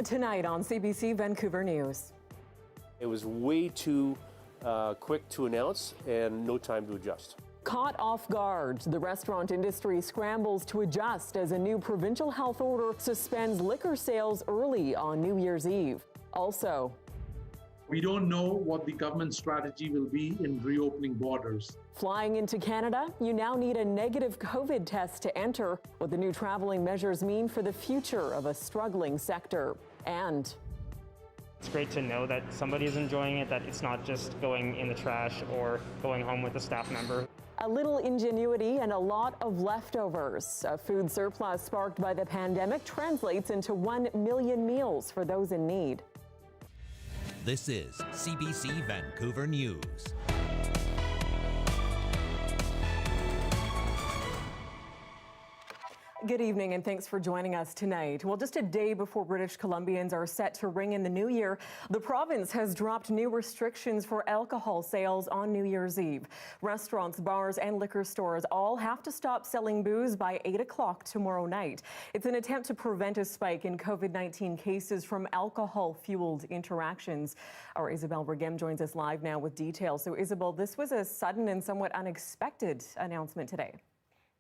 Tonight on CBC Vancouver News. It was way too quick to announce and no time to adjust. Caught off guard, the restaurant industry scrambles to adjust as a new provincial health order suspends liquor sales early on New Year's Eve. Also, we don't know what the government strategy will be in reopening borders. Flying into Canada, you now need a negative COVID test to enter. What the new traveling measures mean for the future of a struggling sector. And it's great to know that somebody is enjoying it, that it's not just going in the trash or going home with a staff member. a little ingenuity and a lot of leftovers. A food surplus sparked by the pandemic translates into 1 million meals for those in need. This is CBC Vancouver News. Good evening and thanks for joining us tonight. Well, just a day before British Columbians are set to ring in the new year, the province has dropped new restrictions for alcohol sales on New Year's Eve. Restaurants, bars and liquor stores all have to stop selling booze by 8 o'clock tomorrow night. It's an attempt to prevent a spike in COVID-19 cases from alcohol-fueled interactions. Our Isabel Regem joins us live now with details. So Isabel, this was a sudden and somewhat unexpected announcement today.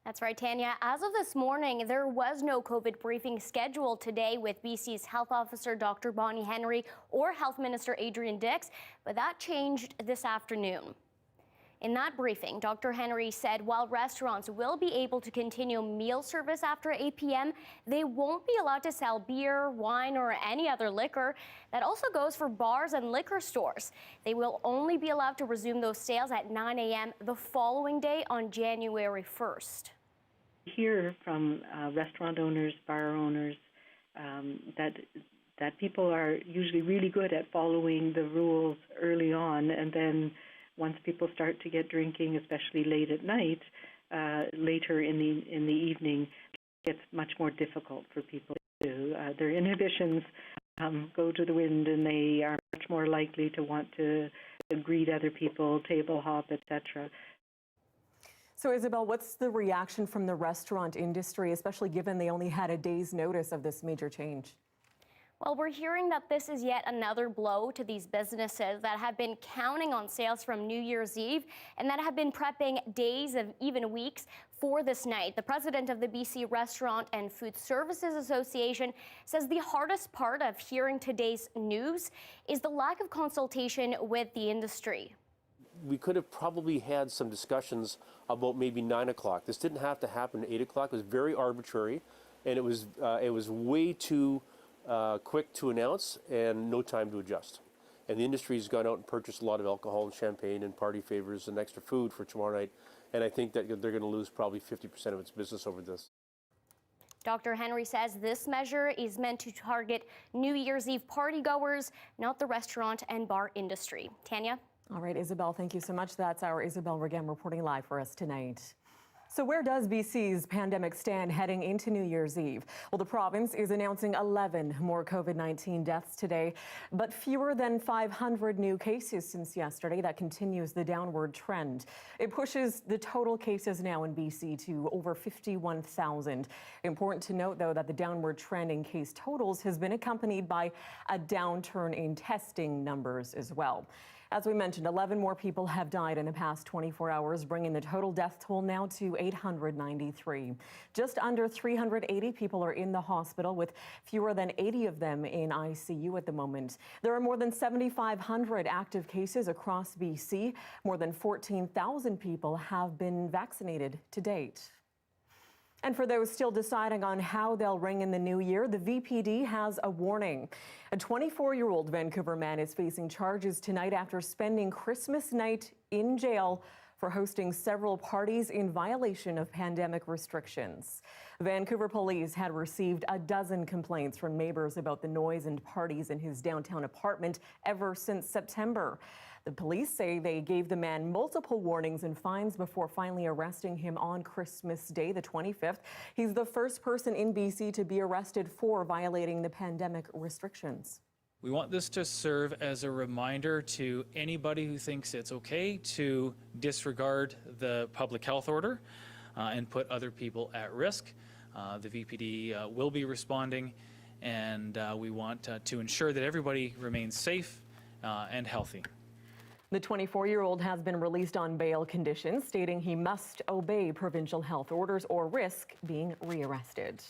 That's right, Tanya. As of this morning, there was no COVID briefing scheduled today with BC's Health Officer Dr. Bonnie Henry or Health Minister Adrian Dix, but that changed this afternoon. In that briefing, Dr. Henry said while restaurants will be able to continue meal service after 8 p.m., they won't be allowed to sell beer, wine, or any other liquor. That also goes for bars and liquor stores. They will only be allowed to resume those sales at 9 a.m. the following day on January 1st. Hear from restaurant owners, bar owners, that people are usually really good at following the rules early on, and then once people start to get drinking, especially late at night, later in the evening, it's much more difficult for people to their inhibitions go to the wind, and they are much more likely to want to greet other people, table hop, etc. So Isabel, what's the reaction from the restaurant industry, especially given they only had a day's notice of this major change? Well, we're hearing that this is yet another blow to these businesses that have been counting on sales from New Year's Eve and that have been prepping days and even weeks for this night. The president of the BC Restaurant and Food Services Association says the hardest part of hearing today's news is the lack of consultation with the industry. We could have probably had some discussions about maybe 9 o'clock. This didn't have to happen at 8 o'clock. It was very arbitrary, and it was way too quick to announce and no time to adjust. And the industry has gone out and purchased a lot of alcohol and champagne and party favors and extra food for tomorrow night. And I think that they're going to lose probably 50% of its business over this. Dr. Henry says this measure is meant to target New Year's Eve partygoers, not the restaurant and bar industry. Tanya? All right, Isabel, thank you so much. That's our Isabel Regem reporting live for us tonight. So where does BC's pandemic stand heading into New Year's Eve? Well, the province is announcing 11 more COVID-19 deaths today, but fewer than 500 new cases since yesterday. That continues the downward trend. It pushes the total cases now in BC to over 51,000. Important to note, though, that the downward trend in case totals has been accompanied by a downturn in testing numbers as well. As we mentioned, 11 more people have died in the past 24 hours, bringing the total death toll now to 893. Just under 380 people are in the hospital, with fewer than 80 of them in ICU at the moment. There are more than 7,500 active cases across BC. More than 14,000 people have been vaccinated to date. And for those still deciding on how they'll ring in the new year, the VPD has a warning. A 24-year-old Vancouver man is facing charges tonight after spending Christmas night in jail for hosting several parties in violation of pandemic restrictions. Vancouver police had received a dozen complaints from neighbors about the noise and parties in his downtown apartment ever since September. The police say they gave the man multiple warnings and fines before finally arresting him on Christmas Day, the 25th. He's the first person in BC to be arrested for violating the pandemic restrictions. We want this to serve as a reminder to anybody who thinks it's okay to disregard the public health order and put other people at risk. The VPD will be responding, and we want to ensure that everybody remains safe and healthy. The 24-year-old has been released on bail conditions, stating he must obey provincial health orders or risk being rearrested.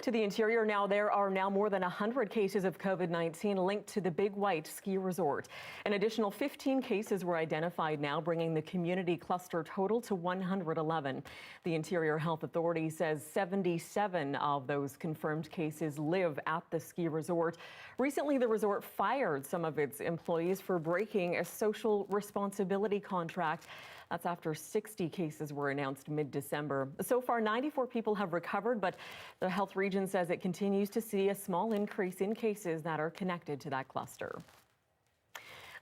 To the interior now, there are now more than 100 cases of COVID-19 linked to the Big White ski resort. An additional 15 cases were identified now, bringing the community cluster total to 111. The Interior Health Authority says 77 of those confirmed cases live at the ski resort. Recently, the resort fired some of its employees for breaking a social responsibility contract. That's after 60 cases were announced mid-December. So far, 94 people have recovered, but the health region says it continues to see a small increase in cases that are connected to that cluster.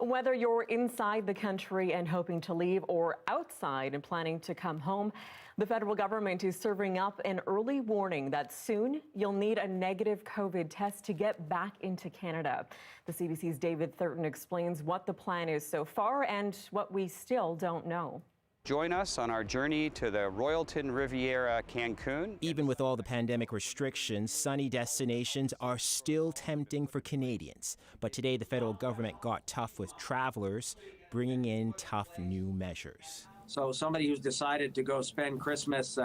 Whether you're inside the country and hoping to leave or outside and planning to come home, the federal government is serving up an early warning that soon you'll need a negative COVID test to get back into Canada. The CBC's David Thurton explains what the plan is so far and what we still don't know. Join us on our journey to the Royalton Riviera, Cancun. Even with all the pandemic restrictions, sunny destinations are still tempting for Canadians. But today, the federal government got tough with travelers, bringing in tough new measures. So somebody who's decided to go spend Christmas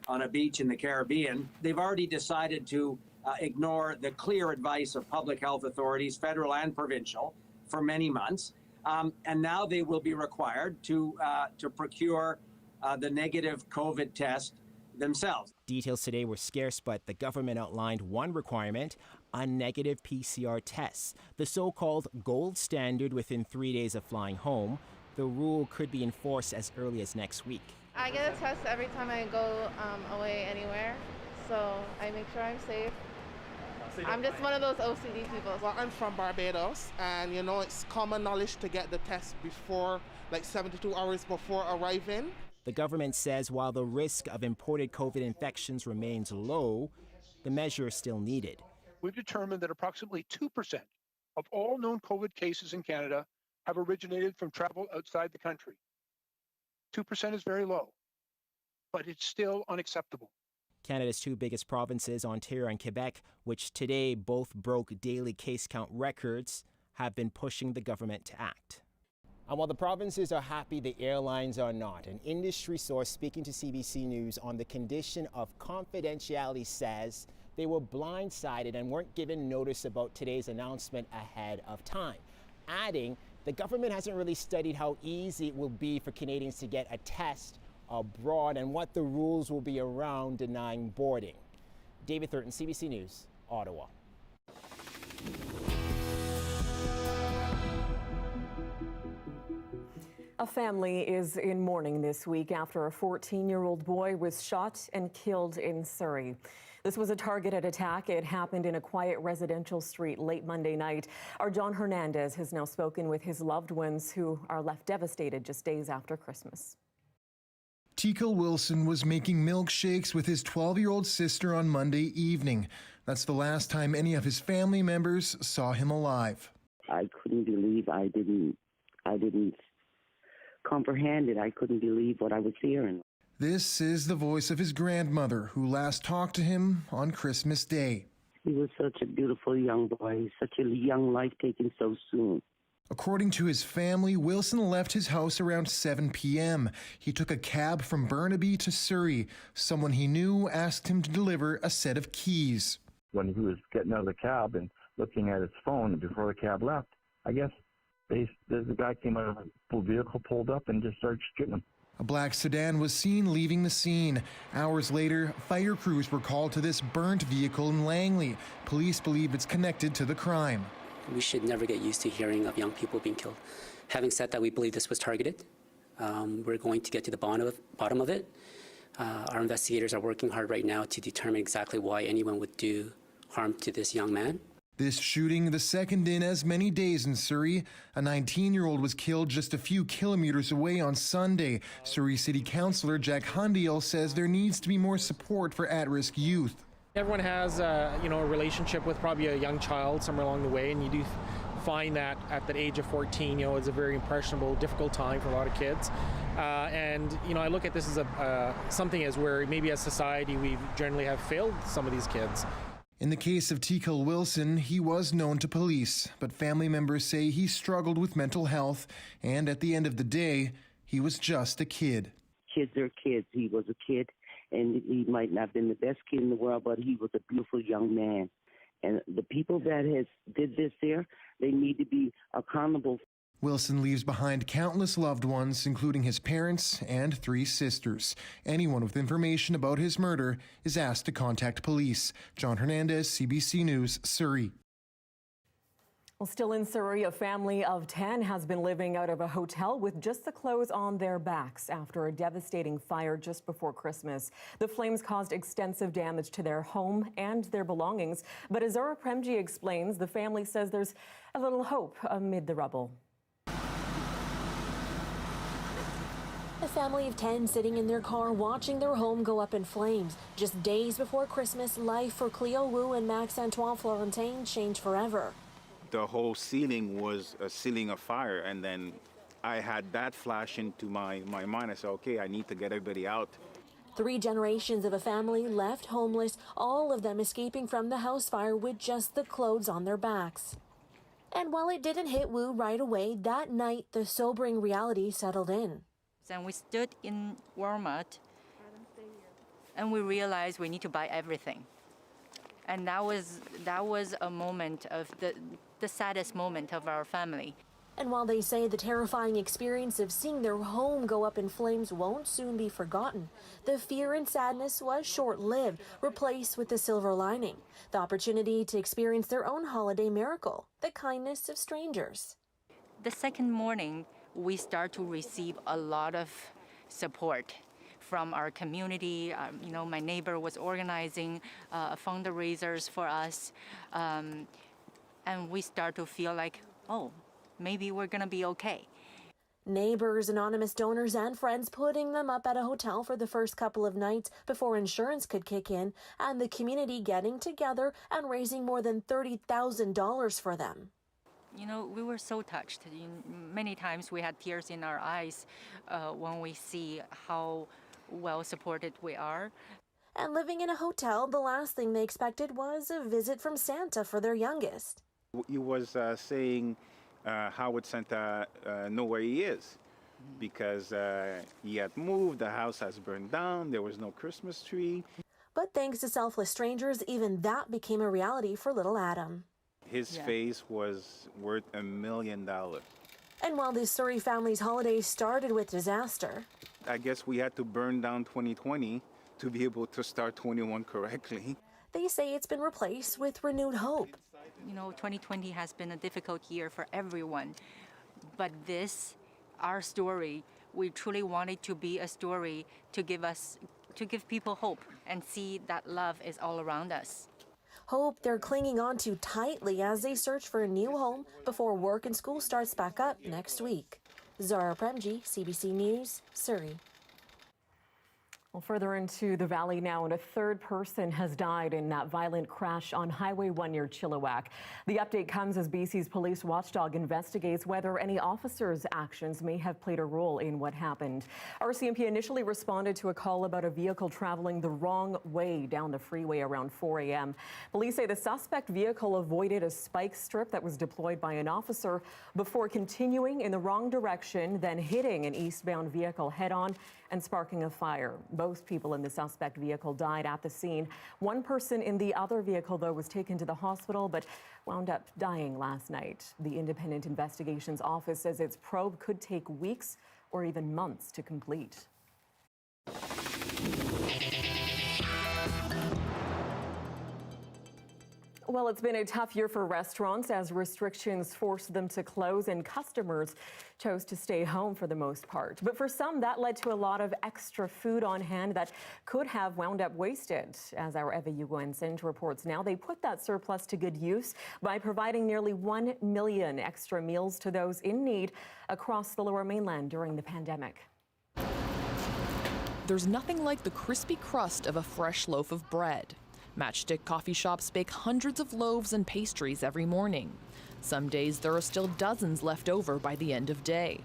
on a beach in the Caribbean, they've already decided to ignore the clear advice of public health authorities, federal and provincial, for many months. And now they will be required to procure the negative COVID test themselves. Details today were scarce, but the government outlined one requirement, a negative PCR test, the so-called gold standard within 3 days of flying home. The rule could be enforced as early as next week. I get a test every time I go away anywhere, so I make sure I'm safe. I'm just one of those OCD people. Well, I'm from Barbados, and you know it's common knowledge to get the test before, like 72 hours before arriving. The government says while the risk of imported COVID infections remains low, the measure is still needed. We've determined that approximately 2% of all known COVID cases in Canada have originated from travel outside the country. 2% is very low, but it's still unacceptable. Canada's two biggest provinces, Ontario and Quebec, which today both broke daily case count records, have been pushing the government to act. And while the provinces are happy, the airlines are not. An industry source speaking to CBC News on the condition of confidentiality says they were blindsided and weren't given notice about today's announcement ahead of time, adding the government hasn't really studied how easy it will be for Canadians to get a test abroad and what the rules will be around denying boarding. David Thurton, CBC News, Ottawa. A family is in mourning this week after a 14-year-old boy was shot and killed in Surrey. This was a targeted attack. It happened in a quiet residential street late Monday night. Our John Hernandez has now spoken with his loved ones who are left devastated just days after Christmas. Tekel Wilson was making milkshakes with his 12-year-old sister on Monday evening. That's the last time any of his family members saw him alive. I couldn't believe I didn't comprehend it. I couldn't believe what I was hearing. This is the voice of his grandmother, who last talked to him on Christmas Day. He was such a beautiful young boy, such a young life taken so soon. According to his family, Wilson left his house around 7 p.m. He took a cab from Burnaby to Surrey. Someone he knew asked him to deliver a set of keys. When he was getting out of the cab and looking at his phone before the cab left, I guess the guy came out of a vehicle, pulled up, and just started shooting him. A black sedan was seen leaving the scene. Hours later, fire crews were called to this burnt vehicle in Langley. Police believe it's connected to the crime. We should never get used to hearing of young people being killed. Having said that, we believe this was targeted. We're going to get to the bottom of it. Our investigators are working hard right now to determine exactly why anyone would do harm to this young man. This shooting, the second in as many days in Surrey. A 19-year-old was killed just a few kilometers away on Sunday. Surrey City Councillor Jack Hundiel says there needs to be more support for at-risk youth. Everyone has a relationship with probably a young child somewhere along the way, and you do find that at that age of 14, it's a very impressionable, difficult time for a lot of kids. And I look at this as something as where maybe as society we generally have failed some of these kids. In the case of Tikal Wilson, he was known to police, but family members say he struggled with mental health, and at the end of the day, he was just a kid. Kids are kids. He was a kid, and he might not have been the best kid in the world, but he was a beautiful young man. And the people that did this there, they need to be accountable. Wilson leaves behind countless loved ones, including his parents and 3 sisters. Anyone with information about his murder is asked to contact police. John Hernandez, CBC News, Surrey. Well, still in Surrey, a family of 10 has been living out of a hotel with just the clothes on their backs after a devastating fire just before Christmas. The flames caused extensive damage to their home and their belongings. But as Zara Premji explains, the family says there's a little hope amid the rubble. A family of 10 sitting in their car watching their home go up in flames. Just days before Christmas, life for Cleo Wu and Max-Antoine Florentin changed forever. The whole ceiling was a ceiling of fire, and then I had that flash into my mind. I said, okay, I need to get everybody out. 3 generations of a family left homeless, all of them escaping from the house fire with just the clothes on their backs. And while it didn't hit Wu right away, that night the sobering reality settled in. And we stood in Walmart and we realized we need to buy everything. And that was a moment of the saddest moment of our family. And while they say the terrifying experience of seeing their home go up in flames won't soon be forgotten, the fear and sadness was short-lived, replaced with the silver lining, the opportunity to experience their own holiday miracle, the kindness of strangers. The second morning, we start to receive a lot of support from our community. My neighbor was organizing fundraisers for us, and we start to feel like, oh, maybe we're gonna be okay. Neighbors, anonymous donors, and friends putting them up at a hotel for the first couple of nights before insurance could kick in, and the community getting together and raising more than $30,000 for them. We were so touched. Many times we had tears in our eyes when we see how well supported we are. And living in a hotel, the last thing they expected was a visit from Santa for their youngest. He was saying how would Santa know where he is, because he had moved, the house has burned down, there was no Christmas tree. But thanks to selfless strangers, even that became a reality for little Adam. His face was worth $1 million. And while the Surrey family's holiday started with disaster, I guess we had to burn down 2020 to be able to start 21 correctly. They say it's been replaced with renewed hope. 2020 has been a difficult year for everyone, but our story, we truly wanted to be a story to give people hope and see that love is all around us. Hope they're clinging on to tightly as they search for a new home before work and school starts back up next week. Zara Premji, CBC News, Surrey. Well, further into the valley now, and a 3rd person has died in that violent crash on Highway 1 near Chilliwack. The update comes as BC's police watchdog investigates whether any officers' actions may have played a role in what happened. RCMP initially responded to a call about a vehicle traveling the wrong way down the freeway around 4 a.m. Police say the suspect vehicle avoided a spike strip that was deployed by an officer before continuing in the wrong direction, then hitting an eastbound vehicle head-on and sparking a fire. Both people in the suspect vehicle died at the scene. One person in the other vehicle, though, was taken to the hospital but wound up dying last night. The Independent Investigations Office says its probe could take weeks or even months to complete. Well, it's been a tough year for restaurants as restrictions forced them to close and customers chose to stay home for the most part. But for some, that led to a lot of extra food on hand that could have wound up wasted. As our Eva Yuguensen reports now, they put that surplus to good use by providing nearly 1 million extra meals to those in need across the Lower Mainland during the pandemic. There's nothing like the crispy crust of a fresh loaf of bread. Matchstick coffee shops bake hundreds of loaves and pastries every morning. Some days there are still dozens left over by the end of day.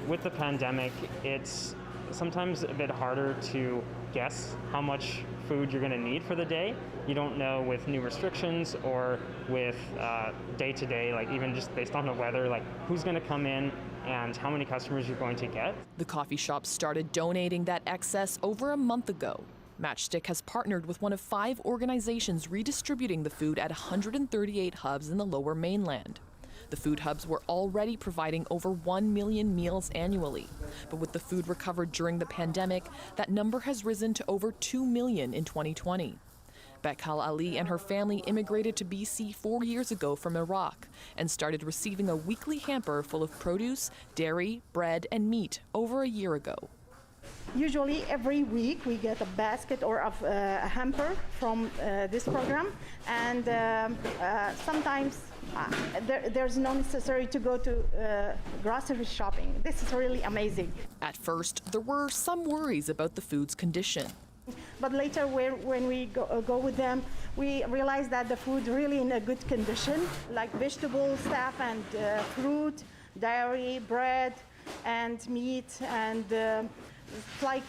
With the pandemic, it's sometimes a bit harder to guess how much food you're going to need for the day. You don't know with new restrictions or with day-to-day, like even just based on the weather, like who's going to come in and how many customers you're going to get. The coffee shop started donating that excess over a month ago. Matchstick has partnered with one of 5 organizations redistributing the food at 138 hubs in the Lower Mainland. The food hubs were already providing over 1 million meals annually. But with the food recovered during the pandemic, that number has risen to over 2 million in 2020. Bekhal Ali and her family immigrated to BC 4 years ago from Iraq and started receiving a weekly hamper full of produce, dairy, bread, and meat over a year ago. Usually every week we get a basket or a hamper from this program, and sometimes there's no necessary to go to grocery shopping. This is really amazing. At first, there were some worries about the food's condition. But later when we go with them, we realize that the food really in a good condition, like vegetable stuff and fruit, dairy, bread, and meat, and like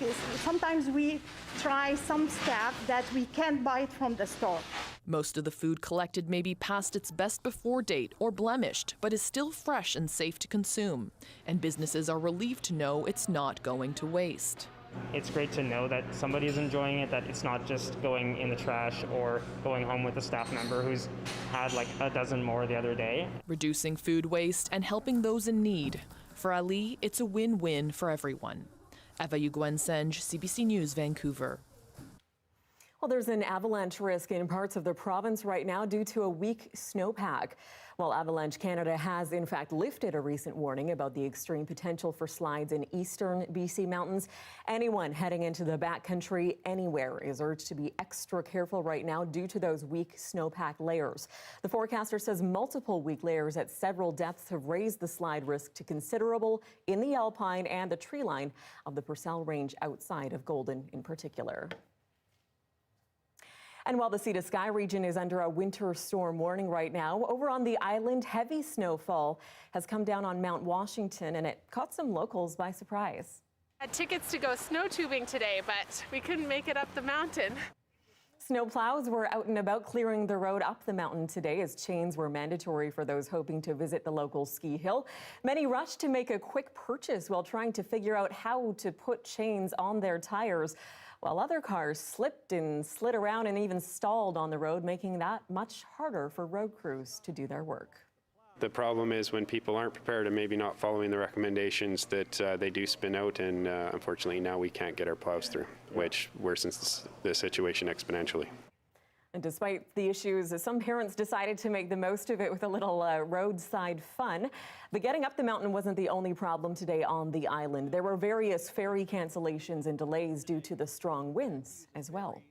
sometimes we try some stuff that we can't buy it from the store. Most of the food collected may be past its best before date or blemished, but is still fresh and safe to consume. And businesses are relieved to know it's not going to waste. It's great to know that somebody is enjoying it, that it's not just going in the trash or going home with a staff member who's had like a dozen more the other day. Reducing food waste and helping those in need. For Ali, it's a win-win for everyone. Eva Yugwensenj, CBC News, Vancouver. Well, there's an avalanche risk in parts of the province right now due to a weak snowpack. While Avalanche Canada has in fact lifted a recent warning about the extreme potential for slides in eastern BC mountains, anyone heading into the backcountry anywhere is urged to be extra careful right now due to those weak snowpack layers. The forecaster says multiple weak layers at several depths have raised the slide risk to considerable in the alpine and the tree line of the Purcell Range outside of Golden in particular. And while the Sea to Sky region is under a winter storm warning right now, over on the island, heavy snowfall has come down on Mount Washington, and it caught some locals by surprise. I had tickets to go snow tubing today, but we couldn't make it up the mountain. Snow plows were out and about clearing the road up the mountain today as chains were mandatory for those hoping to visit the local ski hill. Many rushed to make a quick purchase while trying to figure out how to put chains on their tires, while other cars slipped and slid around and even stalled on the road, making that much harder for road crews to do their work. The problem is when people aren't prepared and maybe not following the recommendations that they do spin out, and unfortunately now we can't get our plows through, which worsens the situation exponentially. And despite the issues, some parents decided to make the most of it with a little roadside fun. But getting up the mountain wasn't the only problem today on the island. There were various ferry cancellations and delays due to the strong winds as well.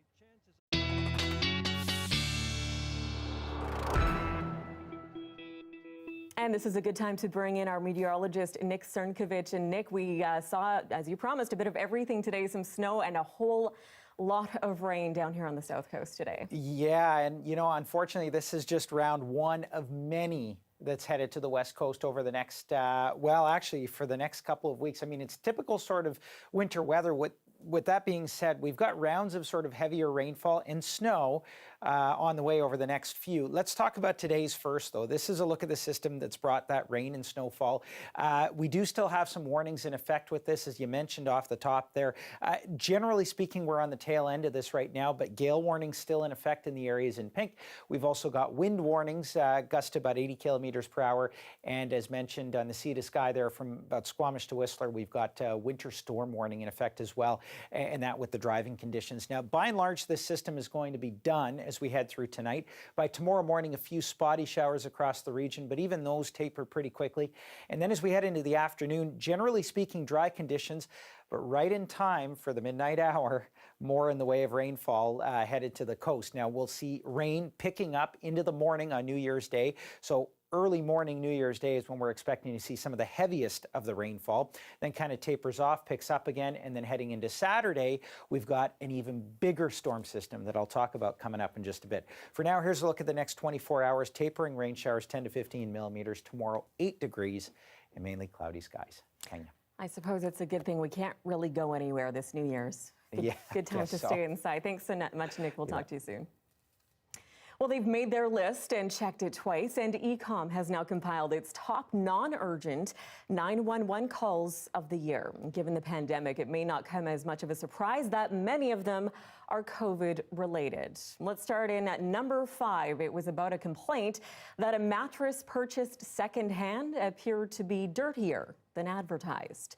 And this is a good time to bring in our meteorologist, Nick Czernkovich. And Nick, we saw, as you promised, a bit of everything today, some snow and a whole lot of rain down here on the South Coast today. Yeah, and you know, unfortunately, this is just round one of many that's headed to the West Coast over the next, well, actually, for the next couple of weeks. I mean, it's typical sort of winter weather. With that being said, we've got rounds of sort of heavier rainfall and snow on the way over the next few. Let's talk about today's first, though. This is a look at the system that's brought that rain and snowfall. We do still have some warnings in effect with this, as you mentioned off the top there. Generally speaking, we're on the tail end of this right now, but gale warnings still in effect in the areas in pink. We've also got wind warnings, gusts to about 80 kilometers per hour. And as mentioned on the Sea to Sky there from about Squamish to Whistler, we've got winter storm warning in effect as well, and that with the driving conditions. Now, by and large, this system is going to be done as we head through tonight. By tomorrow morning, a few spotty showers across the region, but even those taper pretty quickly. And then as we head into the afternoon, generally speaking, dry conditions, but right in time for the midnight hour, more in the way of rainfall headed to the coast. Now, we'll see rain picking up into the morning on New Year's Day. So early morning New Year's Day is when we're expecting to see some of the heaviest of the rainfall, then kind of tapers off, picks up again, and then heading into Saturday, we've got an even bigger storm system that I'll talk about coming up in just a bit. For now, here's a look at the next 24 hours. Tapering rain showers 10 to 15 millimeters. Tomorrow, 8 degrees and mainly cloudy skies. Tanya. I suppose it's a good thing we can't really go anywhere this New Year's. Good time guess to so. stay inside. Thanks so much, Nick. We'll talk to you soon. Well, they've made their list and checked it twice, and ECOM has now compiled its top non-urgent 911 calls of the year. Given the pandemic, it may not come as much of a surprise that many of them are COVID-related. Let's start in at number 5. It was about a complaint that a mattress purchased secondhand appeared to be dirtier than advertised.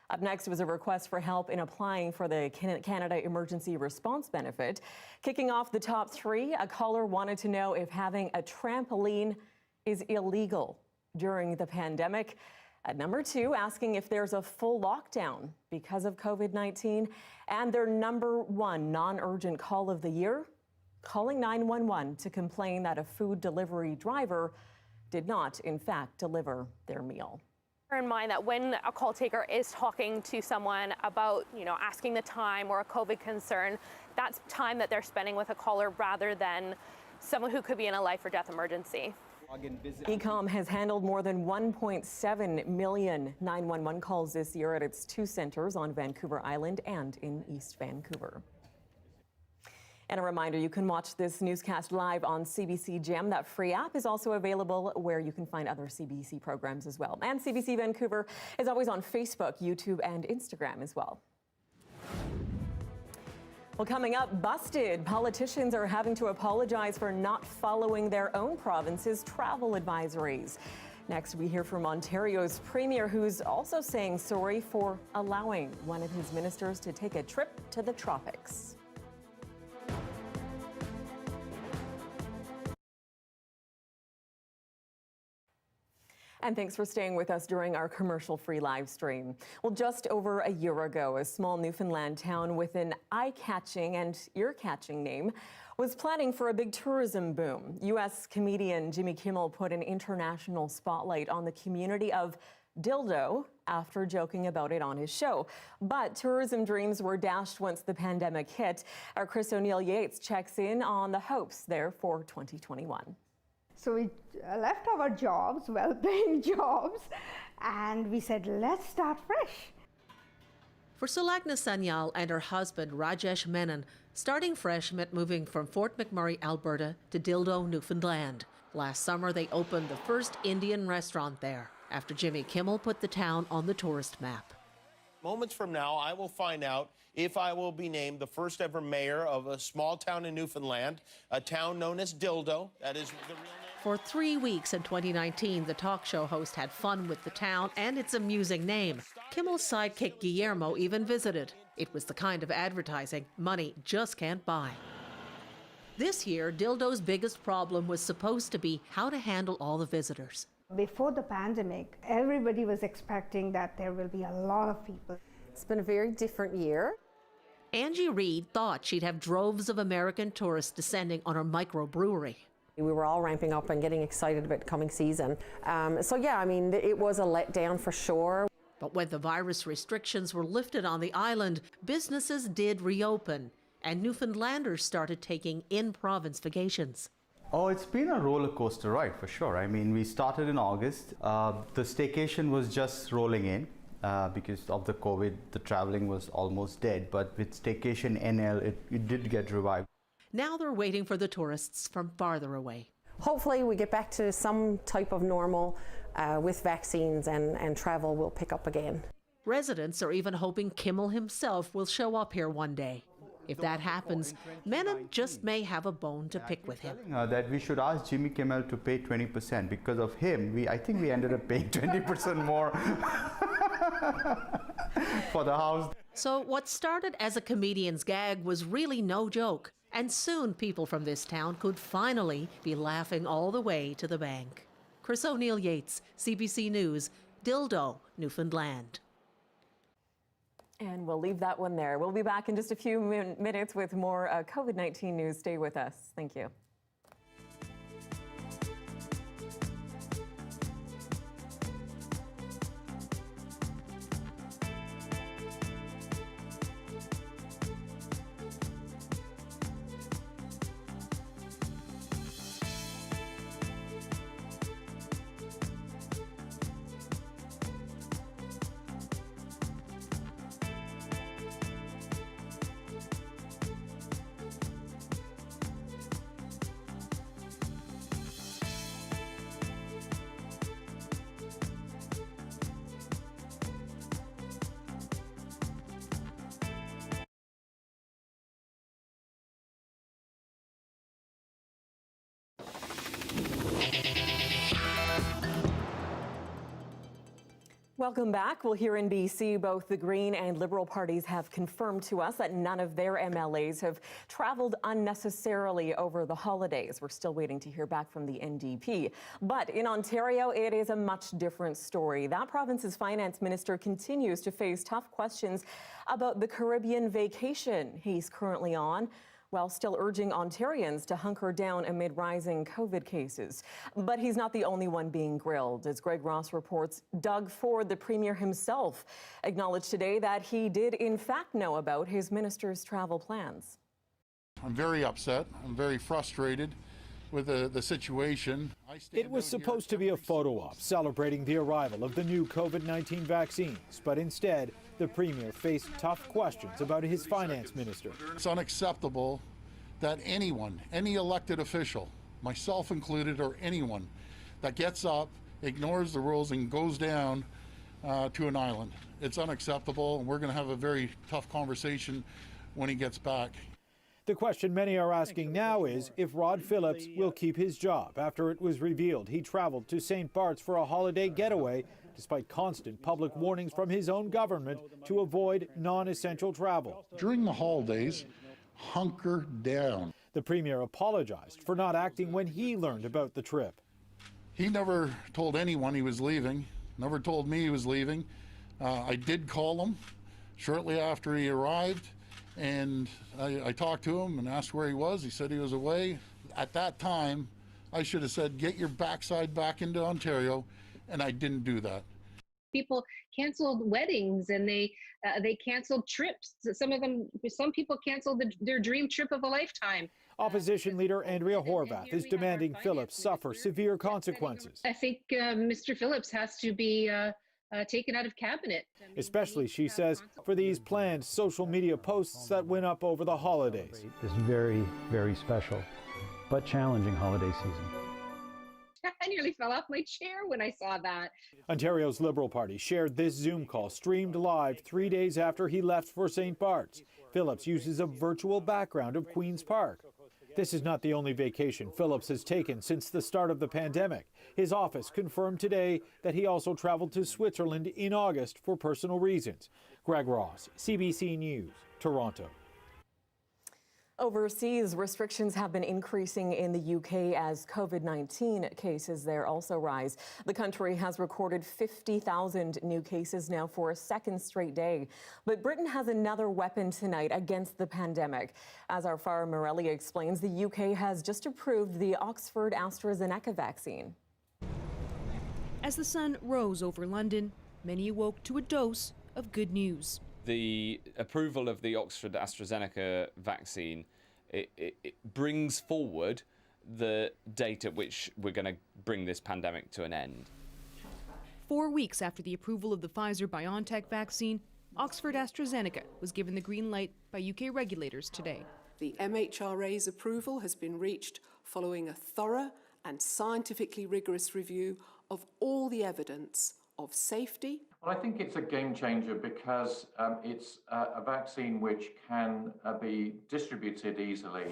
Up next was a request for help in applying for the Canada Emergency Response Benefit. Kicking off the top 3, a caller wanted to know if having a trampoline is illegal during the pandemic. At number 2, asking if there's a full lockdown because of COVID-19. And their number 1 non-urgent call of the year, calling 911 to complain that a food delivery driver did not, in fact, deliver their meal. Bear in mind that when a call taker is talking to someone about, asking the time or a COVID concern, that's time that they're spending with a caller rather than someone who could be in a life or death emergency. ECOM has handled more than 1.7 million 911 calls this year at its 2 centers on Vancouver Island and in East Vancouver. And a reminder, you can watch this newscast live on CBC Gem. That free app is also available where you can find other CBC programs as well. And CBC Vancouver is always on Facebook, YouTube, and Instagram as well. Well, coming up, busted. Politicians are having to apologize for not following their own province's travel advisories. Next, we hear from Ontario's Premier, who's also saying sorry for allowing one of his ministers to take a trip to the tropics. And thanks for staying with us during our commercial-free live stream. Well, just over a year ago, a small Newfoundland town with an eye-catching and ear-catching name was planning for a big tourism boom. U.S. comedian Jimmy Kimmel put an international spotlight on the community of Dildo after joking about it on his show. But tourism dreams were dashed once the pandemic hit. Our Chris O'Neill-Yates checks in on the hopes there for 2021. So we left our jobs, well-paying jobs, and we said, let's start fresh. For Sulagna Sanyal and her husband, Rajesh Menon, starting fresh meant moving from Fort McMurray, Alberta to Dildo, Newfoundland. Last summer, they opened the first Indian restaurant there after Jimmy Kimmel put the town on the tourist map. Moments from now, I will find out if I will be named the first ever mayor of a small town in Newfoundland, a town known as Dildo. That is the real name. For 3 weeks in 2019, the talk show host had fun with the town and its amusing name. Kimmel's sidekick Guillermo even visited. It was the kind of advertising money just can't buy. This year, Dildo's biggest problem was supposed to be how to handle all the visitors. Before the pandemic, everybody was expecting that there will be a lot of people. It's been a very different year. Angie Reed thought she'd have droves of American tourists descending on her microbrewery. We were all ramping up and getting excited about the coming season. So yeah, I mean, it was a letdown for sure. But when the virus restrictions were lifted on the island, businesses did reopen, and Newfoundlanders started taking in-province vacations. Oh, it's been a roller coaster ride for sure. I mean, we started in August. The staycation was just rolling in because of the COVID. The traveling was almost dead, but with staycation NL, it did get revived. Now they're waiting for the tourists from farther away. Hopefully we get back to some type of normal with vaccines and travel will pick up again. Residents are even hoping Kimmel himself will show up here one day. If that happens, Menon just may have a bone to pick with him. That we should ask Jimmy Kimmel to pay 20%. Because of him, I think we ended up paying 20% more for the house. So what started as a comedian's gag was really no joke. And soon people from this town could finally be laughing all the way to the bank. Chris O'Neill-Yates, CBC News, Dildo, Newfoundland. And we'll leave that one there. We'll be back in just a few minutes with more COVID-19 news. Stay with us. Thank you. Welcome back. Well, here in BC, both the Green and Liberal parties have confirmed to us that none of their MLAs have traveled unnecessarily over the holidays. We're still waiting to hear back from the NDP. But in Ontario, it is a much different story. That province's finance minister continues to face tough questions about the Caribbean vacation he's currently on, while still urging Ontarians to hunker down amid rising COVID cases. But he's not the only one being grilled. As Greg Ross reports, Doug Ford, the Premier himself, acknowledged today that he did in fact know about his minister's travel plans. I'm very upset. I'm very frustrated with the situation. It was supposed to be a photo op celebrating the arrival of the new COVID-19 vaccines, but instead, the Premier faced tough questions about his finance minister. It's unacceptable that anyone, any elected official, myself included, or anyone that gets up, ignores the rules and goes down to an island. It's unacceptable, and we're going to have a very tough conversation when he gets back. The question many are asking now is if Rod Phillips will keep his job after it was revealed he traveled to St. Bart's for a holiday getaway despite constant public warnings from his own government to avoid non-essential travel. During the holidays, hunker down. The Premier apologized for not acting when he learned about the trip. He never told anyone he was leaving, never told me he was leaving. I did call him shortly after he arrived, and I talked to him and asked where he was. He said he was away. At that time, I should have said, get your backside back into Ontario, and I didn't do that. People canceled weddings and they canceled trips. Some people canceled their dream trip of a lifetime. Opposition leader Andrea Horvath is demanding Phillips suffer severe consequences. I think Mr. Phillips has to be taken out of cabinet. Especially, she says, for these planned social media posts that went up over the holidays. This very, very special but challenging holiday season. I nearly fell off my chair when I saw that. Ontario's Liberal Party shared this Zoom call streamed live 3 days after he left for St. Bart's. Phillips uses a virtual background of Queen's Park. This is not the only vacation Phillips has taken since the start of the pandemic. His office confirmed today that he also traveled to Switzerland in August for personal reasons. Greg Ross, CBC News, Toronto. Overseas, restrictions have been increasing in the UK as COVID-19 cases there also rise. The country has recorded 50,000 new cases now for a second straight day. But Britain has another weapon tonight against the pandemic. As our Farah Morelli explains, the UK has just approved the Oxford AstraZeneca vaccine. As the sun rose over London, many awoke to a dose of good news. The approval of the Oxford AstraZeneca vaccine, it brings forward the date at which we're going to bring this pandemic to an end. 4 weeks after the approval of the Pfizer-BioNTech vaccine, Oxford AstraZeneca was given the green light by UK regulators today. The MHRA's approval has been reached following a thorough and scientifically rigorous review of all the evidence of safety. Well, I think it's a game changer because it's a vaccine which can be distributed easily.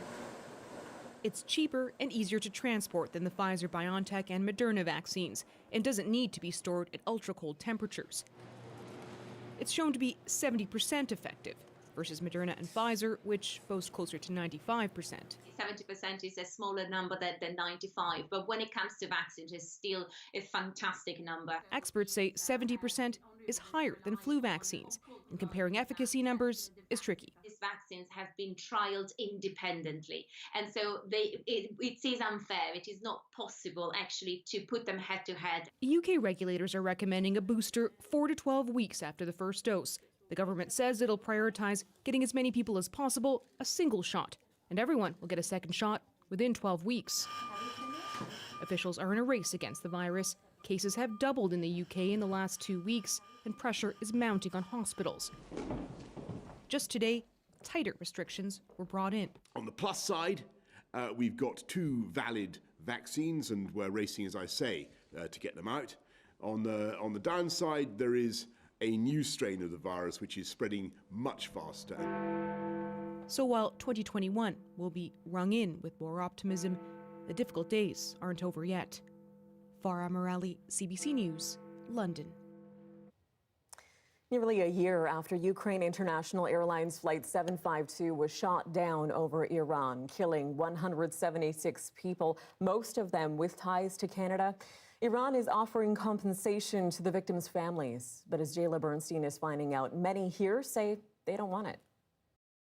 It's cheaper and easier to transport than the Pfizer-BioNTech and Moderna vaccines and doesn't need to be stored at ultra-cold temperatures. It's shown to be 70% effective versus Moderna and Pfizer, which boast closer to 95%. 70% is a smaller number than 95, but when it comes to vaccines, it's still a fantastic number. Experts say 70% is higher than flu vaccines, and comparing efficacy numbers is tricky. These vaccines have been trialed independently, and so it is unfair. It is not possible, actually, to put them head to head. UK regulators are recommending a booster 4 to 12 weeks after the first dose. The government says it'll prioritize getting as many people as possible a single shot, and everyone will get a second shot within 12 weeks. Officials are in a race against the virus. Cases have doubled in the UK in the last 2 weeks, and pressure is mounting on hospitals. Just today, tighter restrictions were brought in. On the plus side, we've got 2 valid vaccines, and we're racing, as I say, to get them out. On the downside, there is a new strain of the virus which is spreading much faster. So while 2021 will be rung in with more optimism, the difficult days aren't over yet. Farah Morelli, CBC News, London. Nearly a year after Ukraine International Airlines Flight 752 was shot down over Iran, killing 176 people, most of them with ties to Canada, Iran is offering compensation to the victims' families. But as Jayla Bernstein is finding out, many here say they don't want it.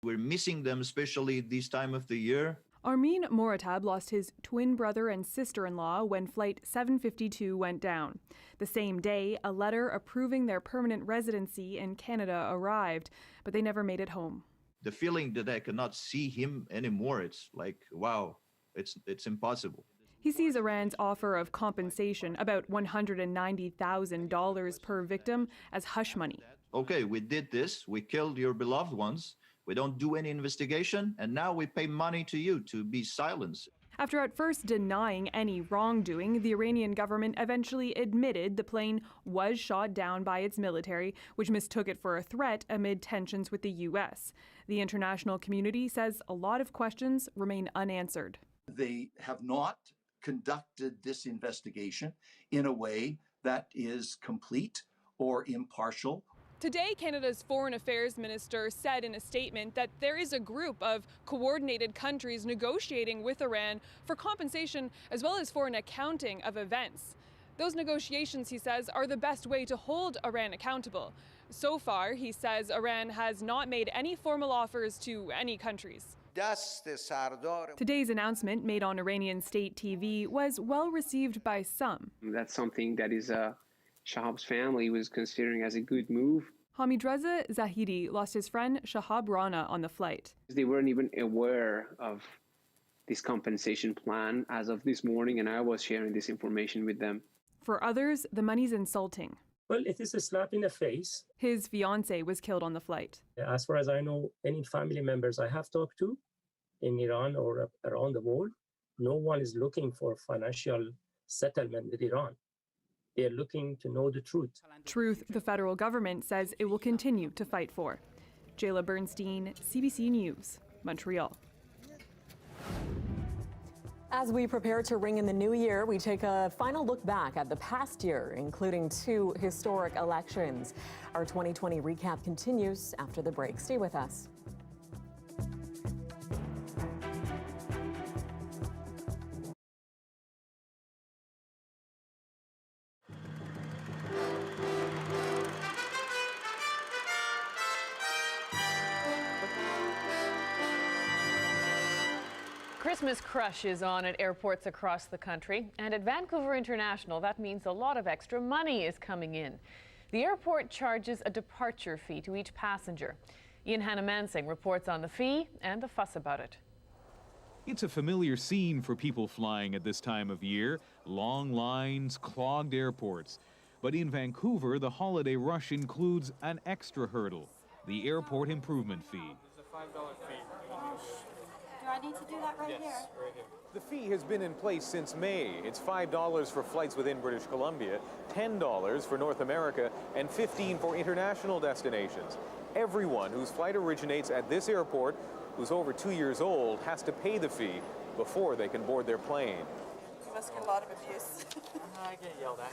We're missing them, especially this time of the year. Armin Moratab lost his twin brother and sister-in-law when Flight 752 went down. The same day, a letter approving their permanent residency in Canada arrived, but they never made it home. The feeling that I cannot see him anymore, it's like, wow, it's impossible. He sees Iran's offer of compensation, about $190,000 per victim, as hush money. Okay, we did this, we killed your beloved ones, we don't do any investigation, and now we pay money to you to be silenced. After at first denying any wrongdoing, the Iranian government eventually admitted the plane was shot down by its military, which mistook it for a threat amid tensions with the U.S. The international community says a lot of questions remain unanswered. They have not conducted this investigation in a way that is complete or impartial. Today, Canada's Foreign Affairs Minister said in a statement that there is a group of coordinated countries negotiating with Iran for compensation as well as for an accounting of events. Those negotiations, he says, are the best way to hold Iran accountable. So far, he says, Iran has not made any formal offers to any countries. Today's announcement, made on Iranian state TV, was well received by some. That's something that is Shahab's family was considering as a good move. Hamidreza Zahidi lost his friend Shahab Rana on the flight. They weren't even aware of this compensation plan as of this morning, and I was sharing this information with them. For others, the money's insulting. Well, it is a slap in the face. His fiancée was killed on the flight. As far as I know, any family members I have talked to in Iran or around the world, no one is looking for financial settlement with Iran. They are looking to know the truth. Truth the federal government says it will continue to fight for. Jayla Bernstein, CBC News, Montreal. As we prepare to ring in the new year, we take a final look back at the past year, including 2 historic elections. Our 2020 recap continues after the break. Stay with us. Christmas crush is on at airports across the country, and at Vancouver International, that means a lot of extra money is coming in. The airport charges a departure fee to each passenger. Ian Hannah-Mansing reports on the fee and the fuss about it. It's a familiar scene for people flying at this time of year. Long lines, clogged airports. But in Vancouver, the holiday rush includes an extra hurdle, the airport improvement fee. There's a $5 fee. Do I need to do that right here? Right here. The fee has been in place since May. It's $5 for flights within British Columbia, $10 for North America, and $15 for international destinations. Everyone whose flight originates at this airport, who's over 2 years old, has to pay the fee before they can board their plane. You must get a lot of abuse. I get yelled at.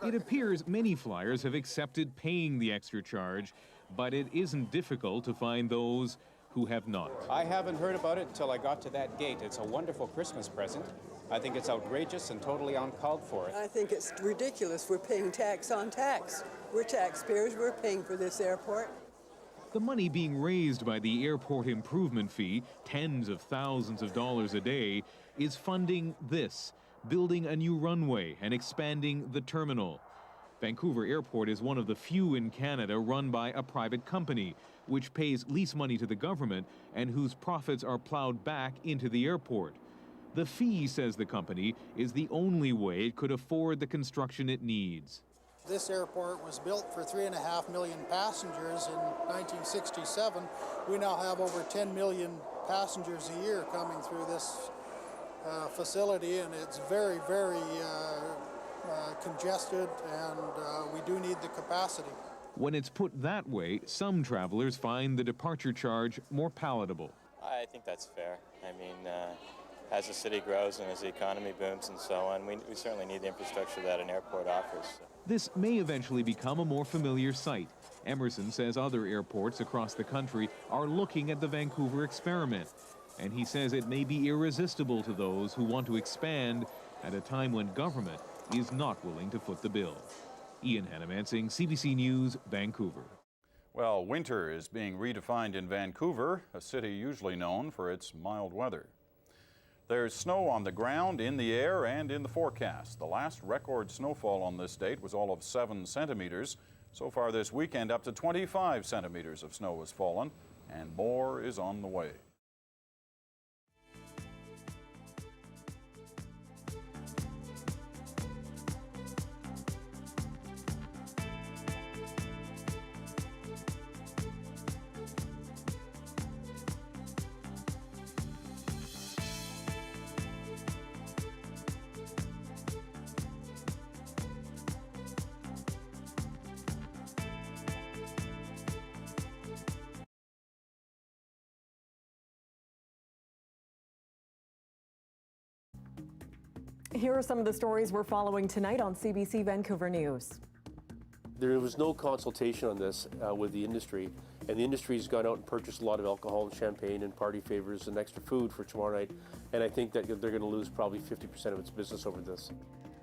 It appears many flyers have accepted paying the extra charge, but it isn't difficult to find those who have not. I haven't heard about it until I got to that gate. It's a wonderful Christmas present. I think it's outrageous and totally uncalled for. I think it's ridiculous. We're paying tax on tax. We're taxpayers. We're paying for this airport. The money being raised by the airport improvement fee, tens of thousands of dollars a day, is funding this, building a new runway and expanding the terminal. Vancouver Airport is one of the few in Canada run by a private company, which pays lease money to the government and whose profits are plowed back into the airport. The fee, says the company, is the only way it could afford the construction it needs. This airport was built for 3.5 million passengers in 1967. We now have over 10 million passengers a year coming through this facility, and it's very, very congested, and we do need the capacity. When it's put that way, some travelers find the departure charge more palatable. I think that's fair. I mean, as the city grows and as the economy booms and so on. We certainly need the infrastructure that an airport offers. This may eventually become a more familiar sight. Emerson says other airports across the country are looking at the Vancouver experiment. And he says it may be irresistible to those who want to expand at a time when government is not willing to foot the bill. Ian Hanamansing, CBC News, Vancouver. Well, winter is being redefined in Vancouver, a city usually known for its mild weather. There's snow on the ground, in the air, and in the forecast. The last record snowfall on this date was all of 7 centimeters. So far this weekend, up to 25 centimeters of snow has fallen, and more is on the way. Here are some of the stories we're following tonight on CBC Vancouver News. There was no consultation on this with the industry, and the industry's gone out and purchased a lot of alcohol and champagne and party favors and extra food for tomorrow night, and I think that they're going to lose probably 50% of its business over this.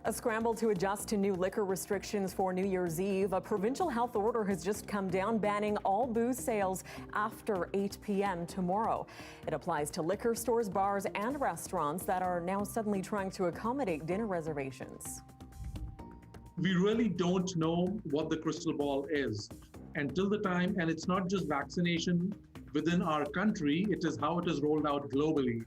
A scramble to adjust to new liquor restrictions for New Year's Eve. A provincial health order has just come down banning all booze sales after 8 p.m. tomorrow. It applies to liquor stores, bars, and restaurants that are now suddenly trying to accommodate dinner reservations. We really don't know what the crystal ball is until the time, and it's not just vaccination within our country, it is how it is rolled out globally.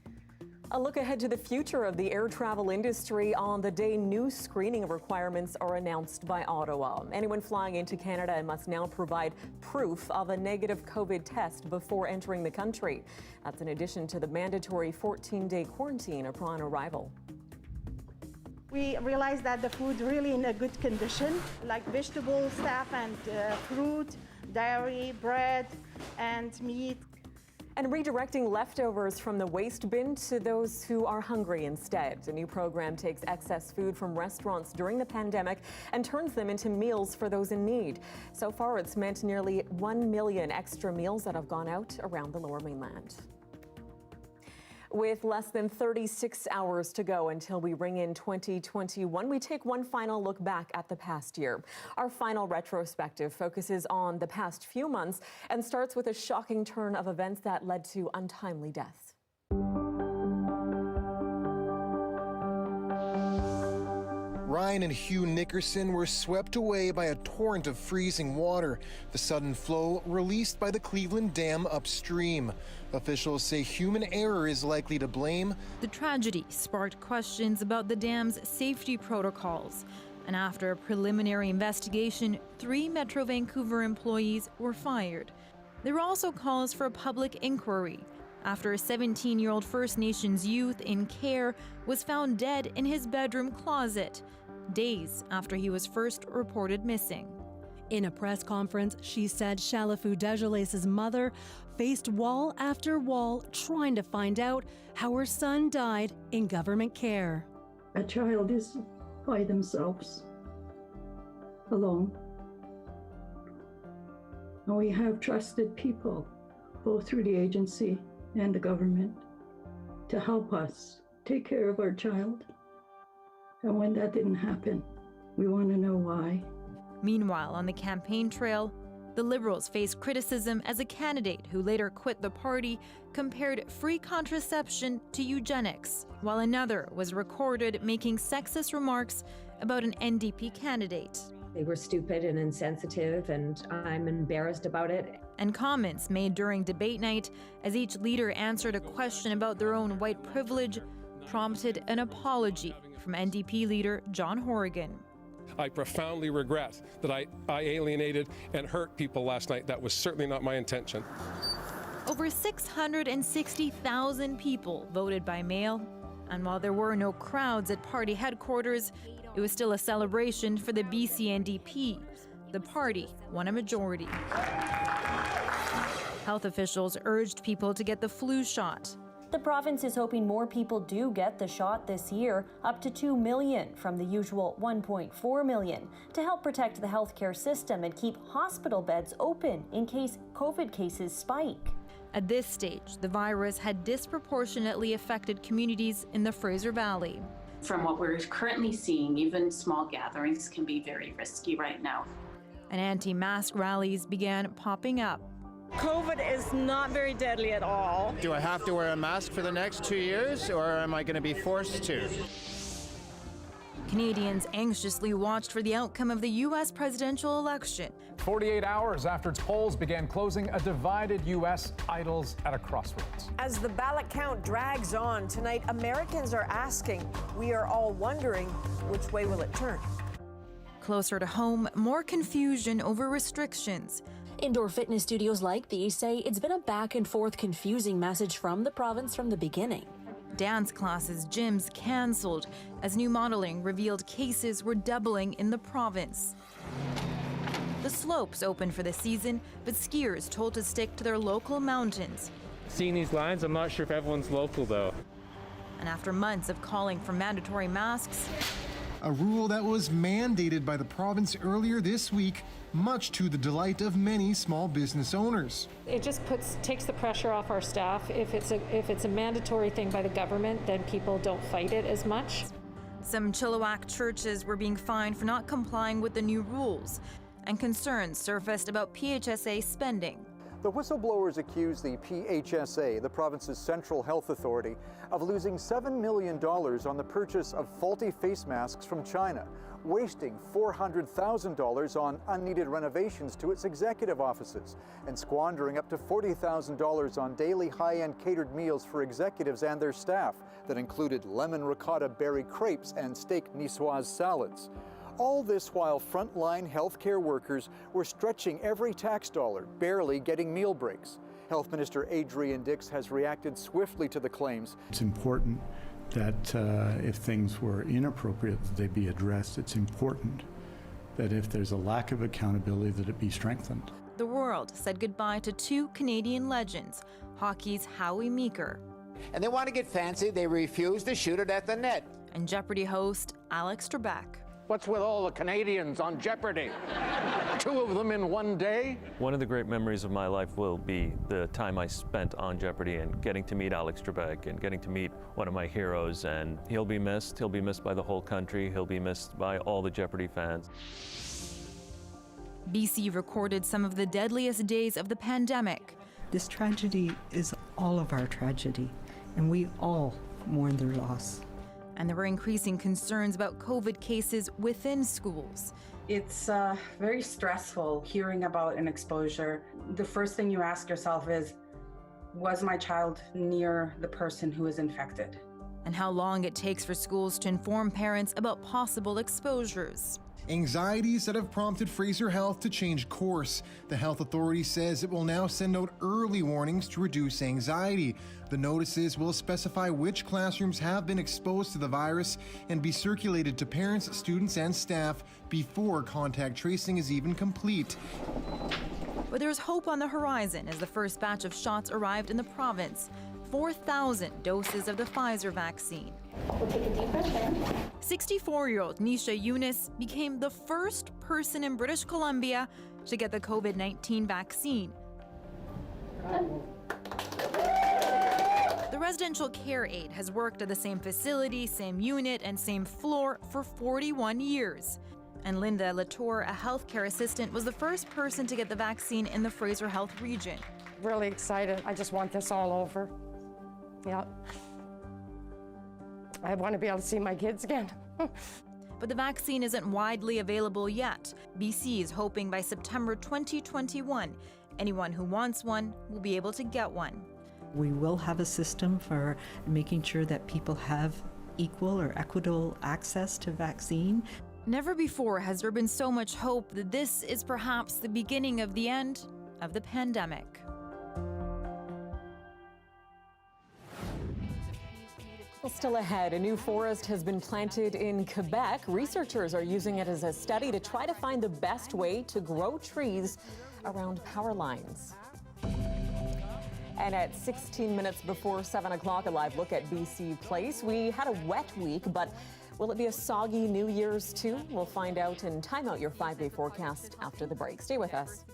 A look ahead to the future of the air travel industry on the day new screening requirements are announced by Ottawa. Anyone flying into Canada must now provide proof of a negative COVID test before entering the country. That's in addition to the mandatory 14-day quarantine upon arrival. We realized that the food really in a good condition, like vegetable stuff and fruit, dairy, bread, and meat. And redirecting leftovers from the waste bin to those who are hungry instead. A new program takes excess food from restaurants during the pandemic and turns them into meals for those in need. So far, it's meant nearly 1 million extra meals that have gone out around the Lower Mainland. With less than 36 hours to go until we ring in 2021, we take one final look back at the past year. Our final retrospective focuses on the past few months and starts with a shocking turn of events that led to untimely deaths. Ryan and Hugh Nickerson were swept away by a torrent of freezing water. The sudden flow released by the Cleveland Dam upstream. Officials say human error is likely to blame. The tragedy sparked questions about the dam's safety protocols. And after a preliminary investigation, 3 Metro Vancouver employees were fired. There were also calls for a public inquiry after a 17-year-old First Nations youth in care was found dead in his bedroom closet, days after he was first reported missing. In a press conference, she said Shalafu Dejolace's mother faced wall after wall trying to find out how her son died in government care. A child is by themselves, alone. And we have trusted people, both through the agency and the government, to help us take care of our child. And when that didn't happen, we want to know why. Meanwhile, on the campaign trail, the Liberals faced criticism as a candidate who later quit the party compared free contraception to eugenics, while another was recorded making sexist remarks about an NDP candidate. They were stupid and insensitive, and I'm embarrassed about it. And comments made during debate night as each leader answered a question about their own white privilege prompted an apology from NDP leader John Horgan. I profoundly regret that I alienated and hurt people last night. That was certainly not my intention. Over 660,000 people voted by mail, and while there were no crowds at party headquarters, it was still a celebration for the BC NDP. The party won a majority. Health officials urged people to get the flu shot. The province is hoping more people do get the shot this year, up to 2 million from the usual 1.4 million, to help protect the healthcare system and keep hospital beds open in case COVID cases spike. At this stage, the virus had disproportionately affected communities in the Fraser Valley. From what we're currently seeing, even small gatherings can be very risky right now. And anti-mask rallies began popping up. COVID is not very deadly at all. Do I have to wear a mask for the next 2 years, or am I going to be forced to? Canadians anxiously watched for the outcome of the U.S. presidential election. 48 hours after polls began closing, a divided U.S. idles at a crossroads. As the ballot count drags on tonight, Americans are asking, we are all wondering, which way will it turn? Closer to home, more confusion over restrictions. Indoor fitness studios like these say it's been a back and forth confusing message from the province from the beginning. Dance classes, gyms canceled as new modeling revealed cases were doubling in the province. The slopes open for the season, but skiers told to stick to their local mountains. Seeing these lines, I'm not sure if everyone's local though. And after months of calling for mandatory masks, a rule that was mandated by the province earlier this week, much to the delight of many small business owners. It just takes the pressure off our staff. If it's a mandatory thing by the government, then people don't fight it as much. Some Chilliwack churches were being fined for not complying with the new rules, and concerns surfaced about PHSA spending. The whistleblowers accuse the PHSA, the province's central health authority, of losing $7 million on the purchase of faulty face masks from China, wasting $400,000 on unneeded renovations to its executive offices, and squandering up to $40,000 on daily high-end catered meals for executives and their staff that included lemon ricotta berry crepes and steak niçoise salads. All this while frontline healthcare workers were stretching every tax dollar, barely getting meal breaks. Health Minister Adrian Dix has reacted swiftly to the claims. It's important that if things were inappropriate, that they be addressed. It's important that if there's a lack of accountability, that it be strengthened. The world said goodbye to two Canadian legends, hockey's Howie Meeker. And they want to get fancy, they refuse to shoot it at the net. And Jeopardy host Alex Trebek. What's with all the Canadians on Jeopardy? 2 of them in one day? One of the great memories of my life will be the time I spent on Jeopardy and getting to meet Alex Trebek and getting to meet one of my heroes. And he'll be missed. He'll be missed by the whole country. He'll be missed by all the Jeopardy fans. BC recorded some of the deadliest days of the pandemic. This tragedy is all of our tragedy, and we all mourn their loss. And there were increasing concerns about COVID cases within schools. It's very stressful hearing about an exposure. The first thing you ask yourself is, was my child near the person who is infected? And how long it takes for schools to inform parents about possible exposures. Anxieties that have prompted Fraser Health to change course. The health authority says it will now send out early warnings to reduce anxiety. The notices will specify which classrooms have been exposed to the virus and be circulated to parents, students, and staff before contact tracing is even complete. But there's hope on the horizon as the first batch of shots arrived in the province. 4,000 doses of the Pfizer vaccine. We'll take a deep breath in. 64-year-old Nisha Yunus became the first person in British Columbia to get the COVID-19 vaccine. The residential care aide has worked at the same facility, same unit, and same floor for 41 years. And Linda Latour, a healthcare assistant, was the first person to get the vaccine in the Fraser Health region. Really excited. I just want this all over. Yeah. I want to be able to see my kids again. But the vaccine isn't widely available yet. BC is hoping by September 2021, anyone who wants one will be able to get one. We will have a system for making sure that people have equal or equitable access to vaccine. Never before has there been so much hope that this is perhaps the beginning of the end of the pandemic. Well, still ahead, a new forest has been planted in Quebec. Researchers are using it as a study to try to find the best way to grow trees around power lines. And at 16 minutes before 7 o'clock, a live look at BC Place. We had a wet week, but will it be a soggy New Year's too? We'll find out and time out your 5-day forecast after the break. Stay with us.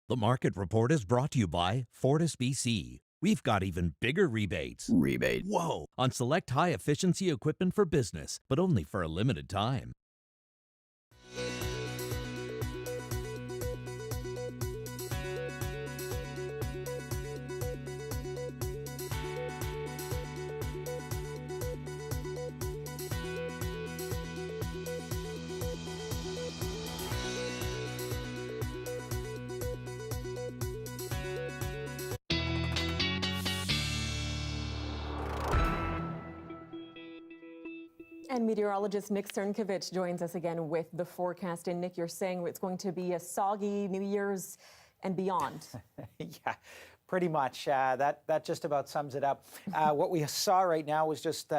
The Market Report is brought to you by Fortis BC. We've got even bigger rebates. Rebate? Whoa! On select high-efficiency equipment for business, but only for a limited time. And meteorologist Nick Czernkovich joins us again with the forecast. And Nick, you're saying it's going to be a soggy New Year's and beyond. Yeah, pretty much. That just about sums it up. What we saw right now was just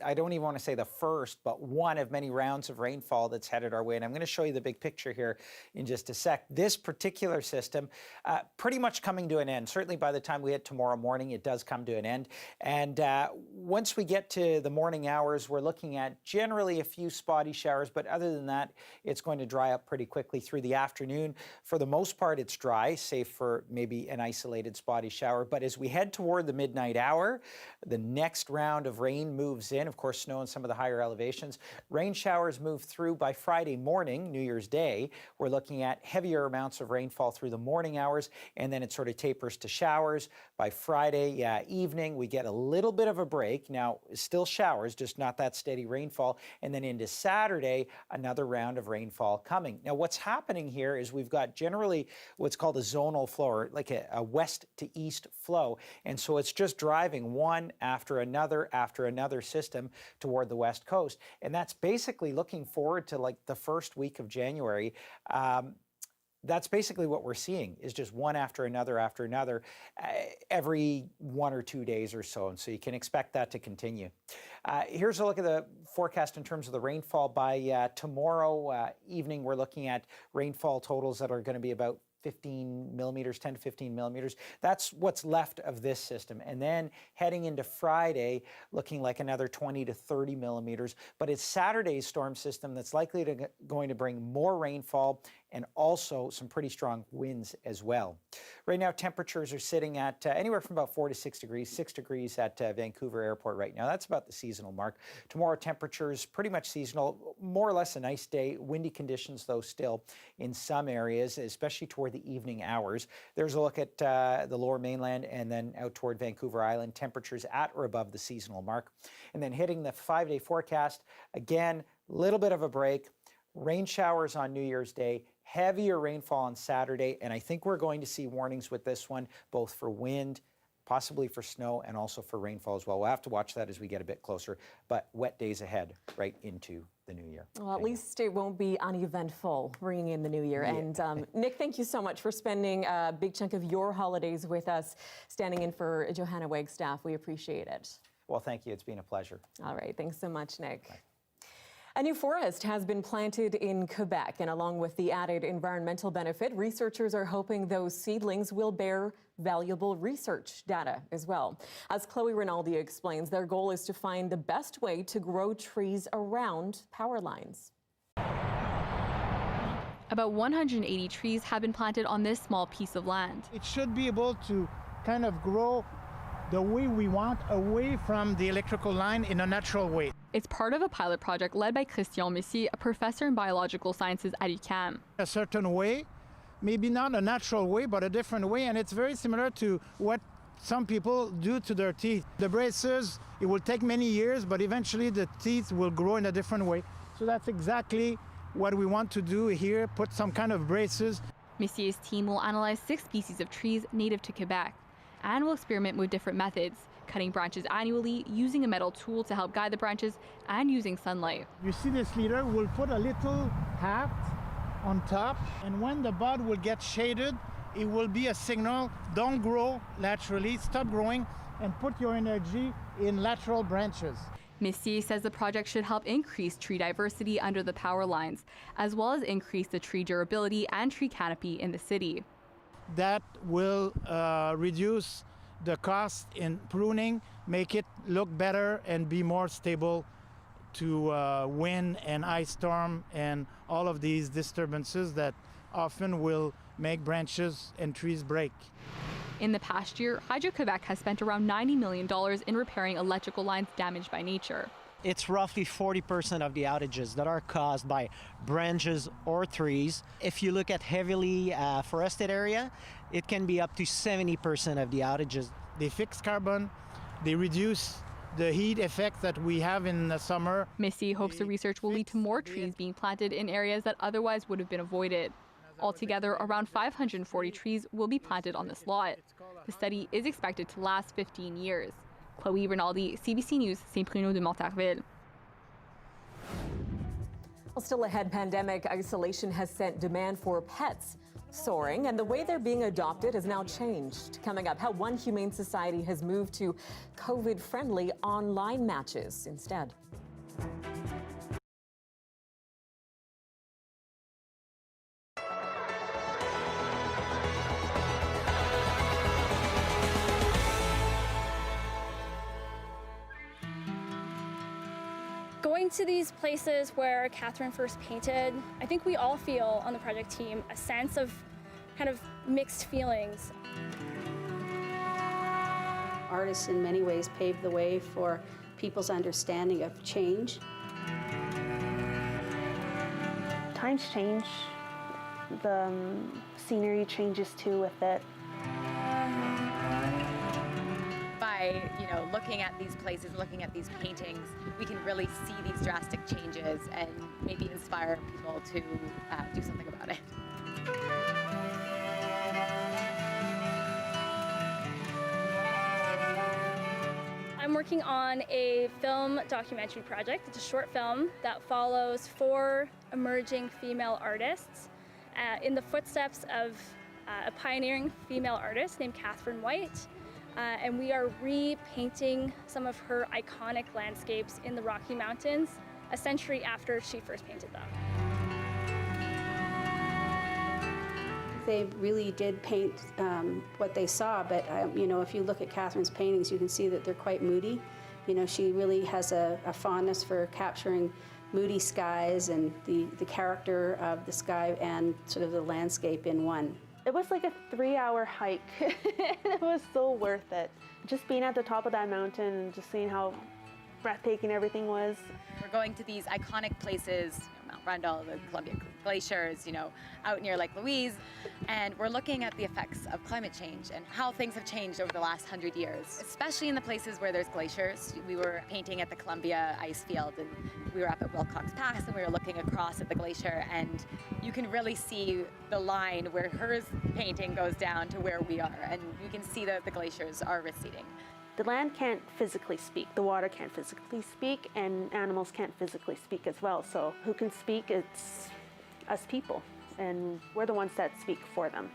I don't even want to say the first, but one of many rounds of rainfall that's headed our way. And I'm going to show you the big picture here in just a sec. This particular system pretty much coming to an end. Certainly by the time we hit tomorrow morning, it does come to an end. And once we get to the morning hours, we're looking at generally a few spotty showers. But other than that, it's going to dry up pretty quickly through the afternoon. For the most part, it's dry, save for maybe an isolated spotty shower. But as we head toward the midnight hour, the next round of rain moves in. Of course, snow in some of the higher elevations. Rain showers move through by Friday morning, New Year's Day. We're looking at heavier amounts of rainfall through the morning hours, and then it sort of tapers to showers. By Friday evening, we get a little bit of a break. Now, still showers, just not that steady rainfall. And then into Saturday, another round of rainfall coming. Now, what's happening here is we've got generally what's called a zonal flow, or like a west to east flow. And so it's just driving one after another system toward the west coast. And that's basically looking forward to like the first week of January. That's basically what we're seeing, is just one after another every 1 or 2 days or so. And so you can expect that to continue. Here's a look at the forecast in terms of the rainfall. By tomorrow evening, we're looking at rainfall totals that are going to be about 15 millimeters, 10 to 15 millimeters. That's what's left of this system. And then heading into Friday, looking like another 20 to 30 millimeters. But it's Saturday's storm system that's likely going to bring more rainfall and also some pretty strong winds as well. Right now, temperatures are sitting at anywhere from about 4 to 6 degrees, 6 degrees at Vancouver Airport right now. That's about the seasonal mark. Tomorrow, temperatures pretty much seasonal, more or less a nice day. Windy conditions, though, still in some areas, especially toward the evening hours. There's a look at the lower mainland and then out toward Vancouver Island, temperatures at or above the seasonal mark. And then hitting the 5-day forecast, again, a little bit of a break. Rain showers on New Year's Day, heavier rainfall on Saturday, and I think we're going to see warnings with this one, both for wind, possibly for snow, and also for rainfall as well. We'll have to watch that as we get a bit closer, but wet days ahead right into the new year. Well, at least it won't be uneventful bringing in the new year. Yeah. And Nick, thank you so much for spending a big chunk of your holidays with us, standing in for Johanna Wagstaff. We appreciate it. Well, thank you. It's been a pleasure. All right. Thanks so much, Nick. Bye. A new forest has been planted in Quebec, and along with the added environmental benefit, researchers are hoping those seedlings will bear valuable research data as well. As Chloe Rinaldi explains, their goal is to find the best way to grow trees around power lines. About 180 trees have been planted on this small piece of land. It should be able to kind of grow the way we want, away from the electrical line in a natural way. It's part of a pilot project led by Christian Messier, a professor in biological sciences at UQAM. A certain way, maybe not a natural way, but a different way, and it's very similar to what some people do to their teeth. The braces, it will take many years, but eventually the teeth will grow in a different way. So that's exactly what we want to do here, put some kind of braces. Messier's team will analyze 6 species of trees native to Quebec and will experiment with different methods, cutting branches annually, using a metal tool to help guide the branches, and using sunlight. You see this leader, we'll put a little hat on top, and when the bud will get shaded, it will be a signal, don't grow laterally, stop growing, and put your energy in lateral branches. Messier says the project should help increase tree diversity under the power lines, as well as increase the tree durability and tree canopy in the city. That will reduce the cost in pruning, make it look better and be more stable to wind and ice storm and all of these disturbances that often will make branches and trees break. In the past year, Hydro-Quebec has spent around $90 million in repairing electrical lines damaged by nature. It's roughly 40% of the outages that are caused by branches or trees. If you look at heavily forested area, it can be up to 70% of the outages. They fix carbon, they reduce the heat effect that we have in the summer. Missy hopes the research will lead to more trees being planted in areas that otherwise would have been avoided. Altogether, around 540 trees will be planted on this lot. The study is expected to last 15 years. Chloe Rinaldi, CBC News, Saint-Bruno de Montarville. Well, still ahead, pandemic isolation has sent demand for pets soaring, and the way they're being adopted has now changed. Coming up, how one humane society has moved to COVID-friendly online matches instead. Going to these places where Catherine first painted, I think we all feel on the project team a sense of kind of mixed feelings. Artists in many ways paved the way for people's understanding of change. Times change, the scenery changes too with it. By looking at these places, looking at these paintings, we can really see these drastic changes and maybe inspire people to do something about it. I'm working on a film documentary project. It's a short film that follows 4 emerging female artists in the footsteps of a pioneering female artist named Catherine White. And we are repainting some of her iconic landscapes in the Rocky Mountains a century after she first painted them. They really did paint what they saw, but if you look at Catherine's paintings, you can see that they're quite moody. She really has a fondness for capturing moody skies and the character of the sky and sort of the landscape in one. It was like a 3-hour hike. It was so worth it. Just being at the top of that mountain and just seeing how breathtaking everything was. We're going to these iconic places, Mount Rundle, the Columbia Glaciers, out near Lake Louise, and we're looking at the effects of climate change and how things have changed over the last 100 years, especially in the places where there's glaciers. We were painting at the Columbia ice field, and we were up at Wilcox Pass, and we were looking across at the glacier, and you can really see the line where her painting goes down to where we are, and you can see that the glaciers are receding. The land can't physically speak, the water can't physically speak, and animals can't physically speak as well. So who can speak? It's us people, and we're the ones that speak for them.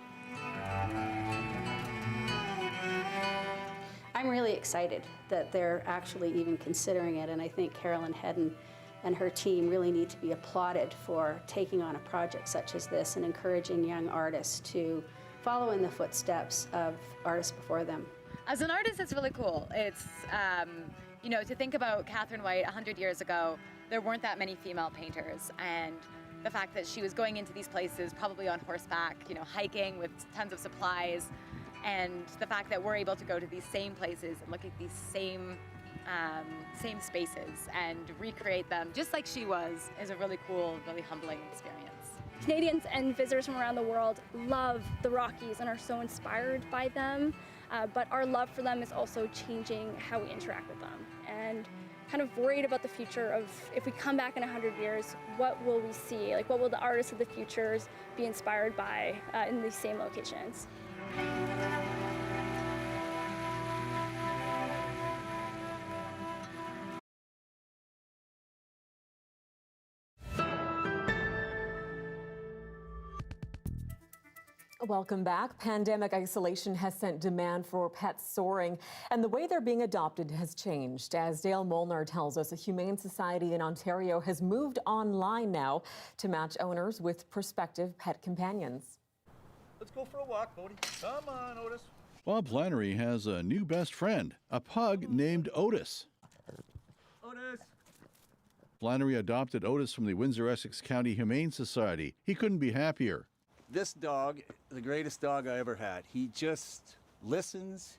I'm really excited that they're actually even considering it, and I think Carolyn Hedden and her team really need to be applauded for taking on a project such as this and encouraging young artists to follow in the footsteps of artists before them. As an artist, it's really cool. It's, to think about Catherine White 100 years ago, there weren't that many female painters, and the fact that she was going into these places probably on horseback, hiking with tons of supplies, and the fact that we're able to go to these same places and look at these same spaces and recreate them just like she was is a really cool, really humbling experience. Canadians and visitors from around the world love the Rockies and are so inspired by them. But our love for them is also changing how we interact with them, and kind of worried about the future of if we come back in 100 years, what will we see? Like, what will the artists of the futures be inspired by in these same locations? Welcome back. Pandemic isolation has sent demand for pets soaring, and the way they're being adopted has changed. As Dale Molnar tells us, a humane society in Ontario has moved online now to match owners with prospective pet companions. Let's go for a walk, Bodie. Come on, Otis. Bob Flannery has a new best friend, a pug named Otis. Otis. Flannery adopted Otis from the Windsor-Essex County Humane Society. He couldn't be happier. This dog, the greatest dog I ever had. He just listens.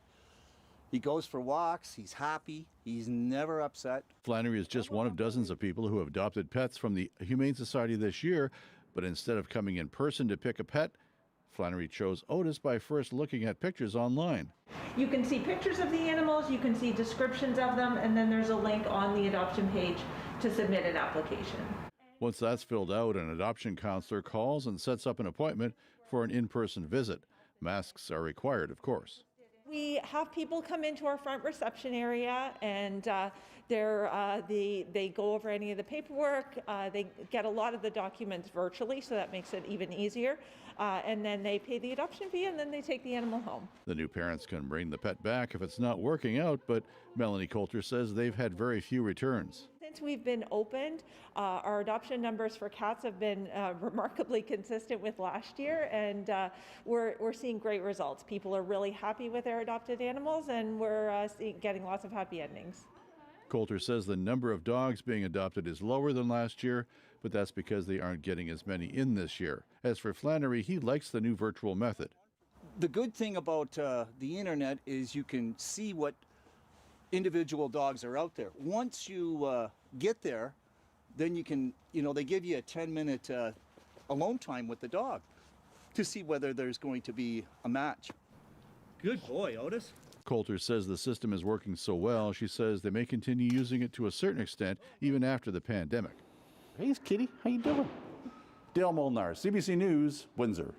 He goes for walks. He's happy. He's never upset. Flannery is just one of dozens of people who have adopted pets from the Humane Society this year. But instead of coming in person to pick a pet, Flannery chose Otis by first looking at pictures online. You can see pictures of the animals, you can see descriptions of them, and then there's a link on the adoption page to submit an application. Once that's filled out, an adoption counselor calls and sets up an appointment for an in-person visit. Masks are required, of course. We have people come into our front reception area, and they go over any of the paperwork. They get a lot of the documents virtually, so that makes it even easier. And then they pay the adoption fee, and then they take the animal home. The new parents can bring the pet back if it's not working out, but Melanie Coulter says they've had very few returns. Since we've been opened, our adoption numbers for cats have been remarkably consistent with last year, and we're seeing great results. People are really happy with their adopted animals, and we're getting lots of happy endings. Coulter says the number of dogs being adopted is lower than last year, but that's because they aren't getting as many in this year. As for Flannery, he likes the new virtual method. The good thing about the internet is you can see what individual dogs are out there. Once you get there, then you can, they give you a 10-minute alone time with the dog to see whether there's going to be a match. Good boy, Otis. Coulter says the system is working so well, she says they may continue using it to a certain extent even after the pandemic. Hey, Kitty, how you doing? Dale Molnar, CBC News, Windsor.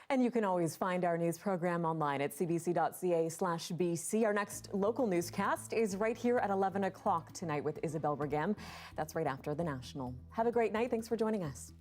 And you can always find our news program online at cbc.ca/BC. Our next local newscast is right here at 11 o'clock tonight with Isabel Regem. That's right after the National. Have a great night. Thanks for joining us.